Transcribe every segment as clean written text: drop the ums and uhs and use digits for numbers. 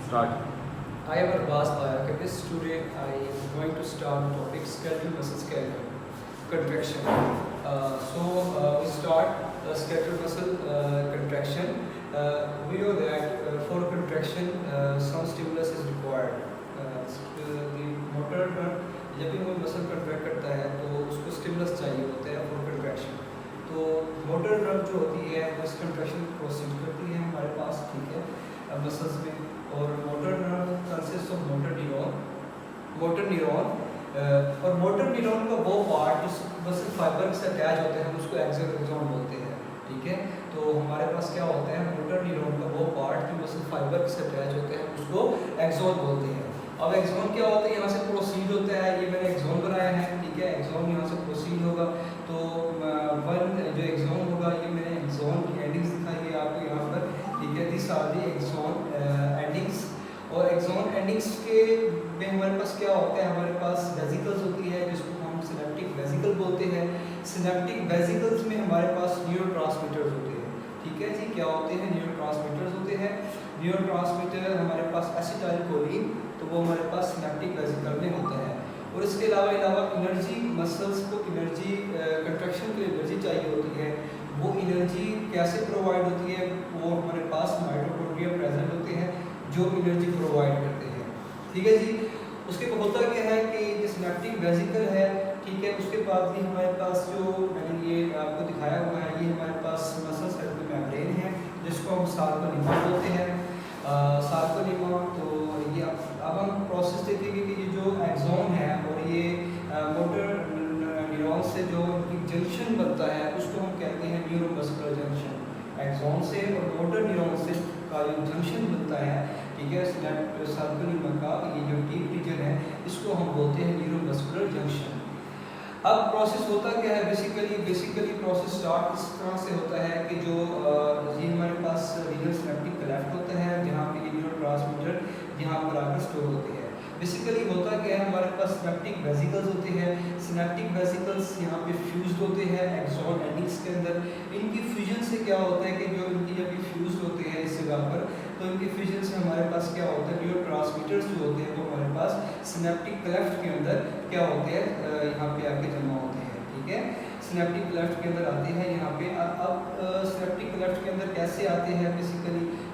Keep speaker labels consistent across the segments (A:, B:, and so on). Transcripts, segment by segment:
A: Start.
B: I am Arbaz biochemist. Today I am going to start the topic skeletal muscle skeleton contraction. We start skeletal muscle contraction. We know that for contraction some stimulus is required. The motor जब भी कोई muscle contract करता है तो उसको stimulus चाहिए होता है फॉर कंट्रैक्शन. तो मोटर नर्व जो होती है वो इस कंट्रैक्शन को प्रोसीड करती है हमारे पास, ठीक है, मसल्स में. और motor nerve consist of motor neuron और मोटर न्यूरॉन का वो पार्ट जो मसल फाइबर से अटैच होते हैं उसको एक्सोन बोलते हैं, ठीक है. तो हमारे पास क्या होता है, मोटर न्यूरॉन का वो पार्ट जो मसल फाइबर से अटैच होते हैं उसको एक्सोन बोलते हैं. अब एक्सोन क्या होता है, यहाँ से प्रोसीड होता है. ये मैंने एक्सोन बनाया है, ठीक है. एक्सोन यहाँ से प्रोसीड होगा तो वन जो एक्सोन होगा, ये मैंने एक्सोन की एंडिंग्स दिखाई है आपको यहाँ पर, ठीक है. This are the axon endings. और एक्सोन एंडिंग्स के में हमारे पास क्या होता है, हमारे पास वेसिकल्स होती है जिसको हम सिनेप्टिक वेसिकल बोलते हैं. सिनेप्टिक वेसिकल्स में हमारे पास न्यूरोट्रांसमीटर्स होते हैं, ठीक है जी. क्या होते हैं, न्यूरोट्रांसमीटर्स होते हैं. न्यूरोट्रांसमीटर हमारे पास एसिटाइलकोलिन, तो वो हमारे पास सिनेप्टिक वेसिकल में होता है. और इसके अलावा एनर्जी, मसल्स को एनर्जी कंट्रैक्शन के लिए एनर्जी चाहिए होती है. वो एनर्जी कैसे प्रोवाइड होती है, वो हमारे पास माइटोकॉन्ड्रिया प्रेजेंट होते हैं जो एनर्जी प्रोवाइड करते हैं, ठीक है जी. उसके बाद होता क्या है कि जो सिनेप्टिक वेसिकल है, ठीक है, उसके बाद भी हमारे पास जो मैंने ये आपको दिखाया हुआ है, ये हमारे पास मसल सर्कुलर मेम्ब्रेन है जिसको हम सार्कोनिमा बोलते हैं. सार्कोनिमा. तो ये अब हम प्रोसेस देखेंगे कि ये जो एक्सोन है और ये मोटर न्यूरॉन से जो जंक्शन बनता है उसको हम कहते हैं न्यूरोमस्कुलर जंक्शन. एक्सोन से और मोटर न्यूरॉन से का जो जंक्शन बनता है, ठीक है, सार्कोनिमा का ये जो डीप रीजन है इसको हम बोलते हैं न्यूरोमस्कुलर जंक्शन. अब प्रोसेस होता क्या है, बेसिकली प्रोसेस स्टार्ट इस तरह से होता है कि जो ये हमारे पास रीजन सिनेप्टिक क्लेफ्ट होता है जहाँ पे ये न्यूरोट्रांसमीटर यहाँ पर आकर स्टोर होते हैं. बेसिकली होता क्या है, हमारे पास सिनेप्टिक वेसिकल्स होते हैं. सिनेप्टिक वेसिकल्स यहाँ पे फ्यूज्ड होते हैं एक्सोन एंडिंग्स के अंदर. इनकी फ्यूजन से क्या होता है कि जो इनकी जब फ्यूज्ड होते हैं इस जगह पर, तो इनकी फ्यूजन से हमारे पास क्या होता है, न्यूरोट्रांसमीटर्स जो होते हैं वो हमारे पास सिनेप्टिक क्लेफ्ट के अंदर क्या होते हैं, यहाँ पे आके जमा होते हैं, ठीक है. सिनेप्टिक क्लेफ्ट के अंदर आते हैं यहाँ पे. अब सिनेप्टिक क्लेफ्ट के अंदर कैसे आते हैं,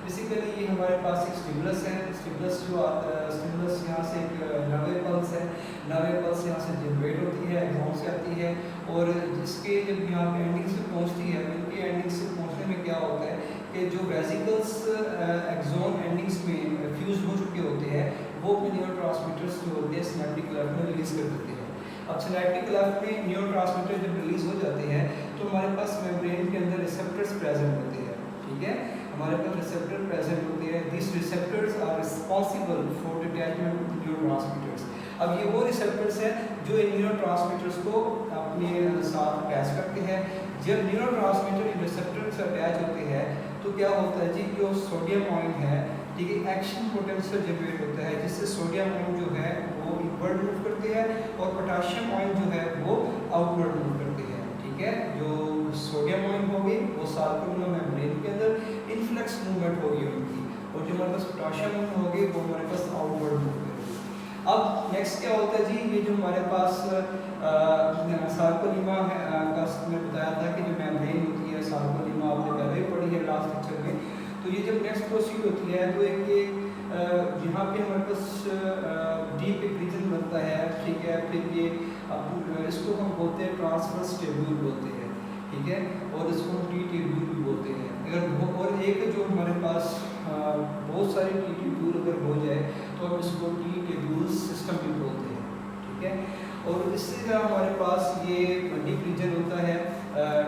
B: बेसिकली ये हमारे पास एक स्टिमुलस है. स्टिमुलस यहाँ से एक नर्व पल्स है. नर्व पल्स यहाँ से जनरेट होती है, एक्सोन से आती है और जिसके जब यहाँ पे एंडिंग से पहुँचती है, उनकी एंडिंग से पहुँचने में क्या होता है कि जो वेसिकल्स एक्सोन एंडिंग्स में फ्यूज हो चुके होते हैं वो अपने न्यूरोट्रांसमीटर्स जो होते हैं सिनेप्टिक क्लेफ्ट में रिलीज कर देते हैं. अब सिनेप्टिक क्लेफ्ट में न्यूरोट्रांसमीटर जब रिलीज हो जाते हैं तो हमारे पास मेम्ब्रेन के अंदर रिसेप्टर्स प्रेजेंट होते हैं, ठीक है. हमारे पास रिसेप्टर प्रेजेंट होते हैं. This receptors are responsible for attachment to neurotransmitters. अब ये वो रिसेप्टर्स हैं जो इन न्यूरोट्रांसमीटर्स को अपने साथ अटैच करते हैं. जब न्यूरोट्रांसमीटर इन रिसेप्टर से अटैच होते हैं तो क्या होता है जी, जो सोडियम आयन है, ठीक है, एक्शन पोटेंशियल जनरेट होता है जिससे सोडियम आयन जो है वो इनवर्ड मूव करते हैं और पोटेशियम आयन जो है वो आउटवर्ड मूव करते हैं, ठीक है. जो सोडियम आयन होगी वो सार्कोनिमा मेम्ब्रेन के अंदर इनफ्लक्स मूवमेंट होगी उनकी, और जो हमारे पास पोटेशियम आयन होगी वो हमारे पास आउटवर्ड मूव करेगी. अब नेक्स्ट क्या होता है जी, ये जो हमारे पास सार्कोनिमा का मैंने बताया था कि जो मेम्ब्रेन होती है सार्कोनिमा आपने पहले ही पढ़ी है लास्ट लेक्चर में. तो ये जब नेक्स्ट प्रोसीड होती है तो एक ये यहाँ पे हमारे पास डीप एक रीजन बनता है, ठीक है. फिर ये इसको हम बोलते हैं ट्रांसवर्स ट्यूब्यूल बोलते हैं, ठीक है, और इसको हम टी ट्यूब्यूल भी बोलते हैं. अगर और एक जो हमारे पास बहुत सारे टी ट्यूब्यूल अगर हो जाए तो हम इसको टी ट्यूब्यूल सिस्टम भी बोलते हैं, ठीक है. और इसी तरह हमारे पास ये डीप रीजन होता है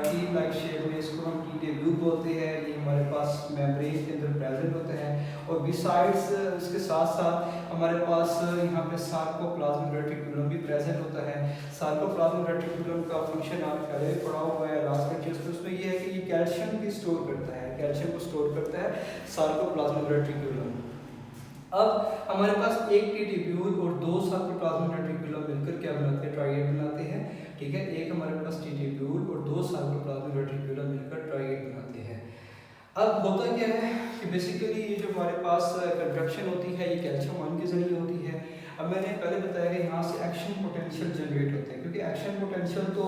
B: टी लाइक शेप में, इसको हम टी ट्यूब्यूल बोलते हैं. ये हमारे पास मेम्ब्रेन के अंदर प्रेजेंट होते हैं. और बिसाइड्स इसके साथ साथ हमारे पास यहाँ पे सार्कोप्लाज्मिक रेटिकुलम भी प्रेजेंट होता है. सार्कोप्लाज्मिक रेटिकुलम का फंक्शन आप पहले भी पढ़ा हुआ है लास्ट लेक्चर में. उसमें ये है कि ये कैल्शियम भी स्टोर करता है, कैल्शियम को स्टोर करता है सार्कोप्लाज्मिक रेटिकुलम. अब हमारे पास एक टी ट्यूब्यूल और दो सार्कोप्लाज्मिक रेटिकुलम मिलकर क्या बनाते हैं, ट्राइएड बनाते हैं, ठीक है. एक हमारे पास टी ट्यूब्यूल और दो सार्कोप्लाज्मिक रेटिकुलम मिलकर ट्राइएड बनाते हैं. अब होता क्या है कि कि बेसिकली ये जो हमारे पास कंट्रैक्शन होती है ये कैल्शियम आयन के ज़रिए होती है। अब मैंने पहले बताया कि यहाँ से एक्शन पोटेंशियल जनरेट होते हैं, क्योंकि एक्शन पोटेंशियल तो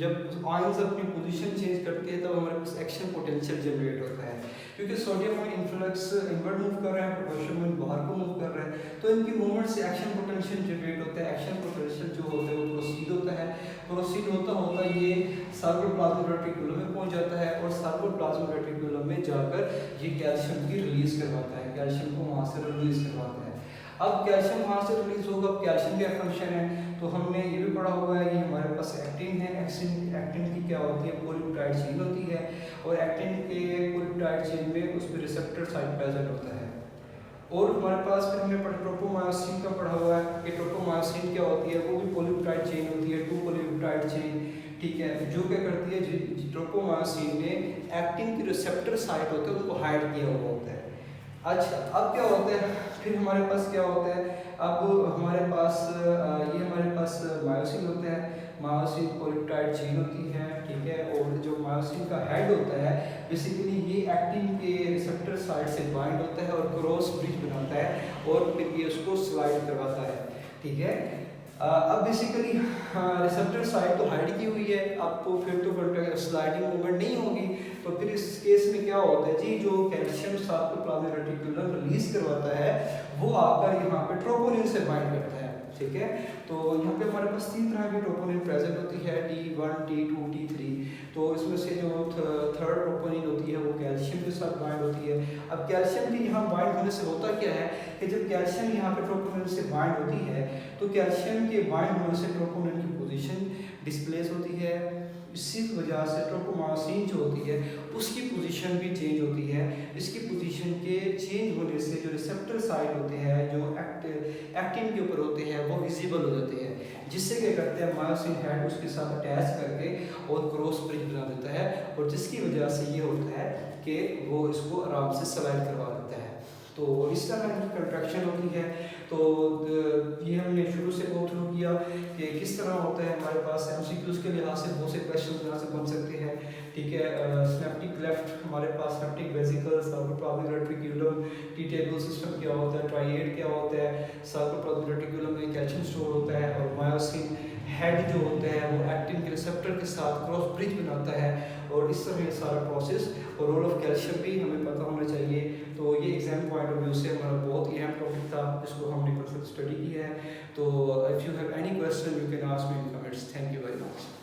B: जब आयंस अपनी पोजीशन चेंज करते हैं तब हमारे पास एक्शन पोटेंशियल जनरेट होता है। क्योंकि sodium ion influx inward move कर रहा है, पोटेशियम आयन बाहर को मूव कर रहा है, तो इनकी मूवमेंट से एक्शन पोटेंशियल जनरेट होता है। एक्शन पोटेंशियल जो होता है वो प्रोसीड होता है, प्रोसीड होता होता ये सार्कोप्लाज्मिक रेटिकुलम में पहुंच जाता है और सार्कोप्लाज्मिक रेटिकुलम में जाकर ये कैल्शियम की रिलीज करवाता है, कैल्शियम को वहाँ से रिलीज करवाता है। अब कैल्शियम वहाँ से रिलीज होगा, अब कैल्शियम का फंक्शन है तो हमने ये भी पढ़ा हुआ है कि हमारे पास एक्टिन है। एक्टिन की क्या होती है, पॉलीपेप्टाइड चेन होती है और एक्टिन के पॉलीपेप्टाइड चेन में उस पर रिसेप्टर साइट प्रेजेंट होता है। और हमारे पास फिर हमने ट्रोपोमायोसिन का पढ़ा हुआ है कि ट्रोपोमायोसिन क्या होती है, वो भी पॉलीपेप्टाइड चेन होती है, 2 पॉलीपेप्टाइड चेन, ठीक है, जो क्या करती है ट्रोपोमायोसिन में एक्टिन की रिसेप्टर साइट होते हैं उनको हाइड किया हुआ होता है। अच्छा, अब क्या होता है, फिर हमारे पास क्या होता है, अब हमारे पास ये हमारे पास मायोसिन होता है, मायोसिन पॉलीपेप्टाइड चेन होती है, ठीक है, और जो मायोसिन का हेड होता है बेसिकली ये एक्टिन के रिसेप्टर साइड से बाइंड होता है और क्रॉस ब्रिज बनाता है और फिर ये उसको स्लाइड करवाता है, ठीक है। अब बेसिकली रिसेप्टर साइड तो हाइड की हुई है, अब तो फिर तो स्लाइडिंग मूवमेंट नहीं होगी, तो फिर इस केस में क्या होता है जी, जो कैल्शियम सार्कोप्लाज्मिक रेटिकुलम रिलीज करवाता है वो आकर यहाँ पे ट्रोपोनिन से बाइंड करता है, ठीक है। तो यहाँ पे हमारे पास 3 तरह की ट्रोपोनिन प्रेजेंट होती है, T1, T2, T3। तो इसमें से जो थर्ड ट्रोपोनिन होती है वो कैल्शियम के साथ बाइंड होती है। अब कैल्शियम की यहाँ बाइंड होने से होता क्या है कि जब कैल्शियम यहाँ पे ट्रोपोनिन से बाइंड होती है तो कैल्शियम के बाइंड होने से ट्रोपोनिन की पोजीशन डिस्प्लेस होती है, इसी वजह से ट्रोपोमायोसिन जो होती है उसकी पोजीशन भी चेंज होती है। इसकी पोजीशन के चेंज होने से जो रिसेप्टर साइट होते हैं जो एक्टिन के ऊपर होते हैं वो विजिबल हो जाते हैं, जिससे क्या करते हैं मायोसिन हेड उसके साथ अटैच करके और क्रॉस ब्रिज बना देता है और जिसकी वजह से ये होता है कि वो इसको आराम से स्लाइड करवा देता है। तो इस तरह की कंट्रैक्शन होती है। तो ये हमने शुरू से गो थ्रू किया कि किस तरह होता है। हमारे पास एमसीक्यूज के लिहाज से बहुत से क्वेश्चन यहाँ से बन सकते हैं, ठीक है। सिनेप्टिक लेफ्ट, हमारे पास synaptic vesicle, sarcoplasmic reticulum, T tubule system क्या होता है, ट्राइएड क्या होता है, सार्कोप्लाज्मिक रेटिकुलम में कैल्शियम स्टोर होता है और मायोसिन हेड जो होता है वो एक्टिन के रिसेप्टर के साथ क्रॉस ब्रिज बनाता है और इस तरह ये सारा प्रोसेस और रोल ऑफ कैल्शियम भी हमें पता होना चाहिए। तो ये एग्जाम पॉइंट ऑफ व्यू से हमारा बहुत अहम टॉपिक था जिसको हमने परफेक्ट स्टडी किया है। तो if you have any question you can ask me in comments. Thank you very much.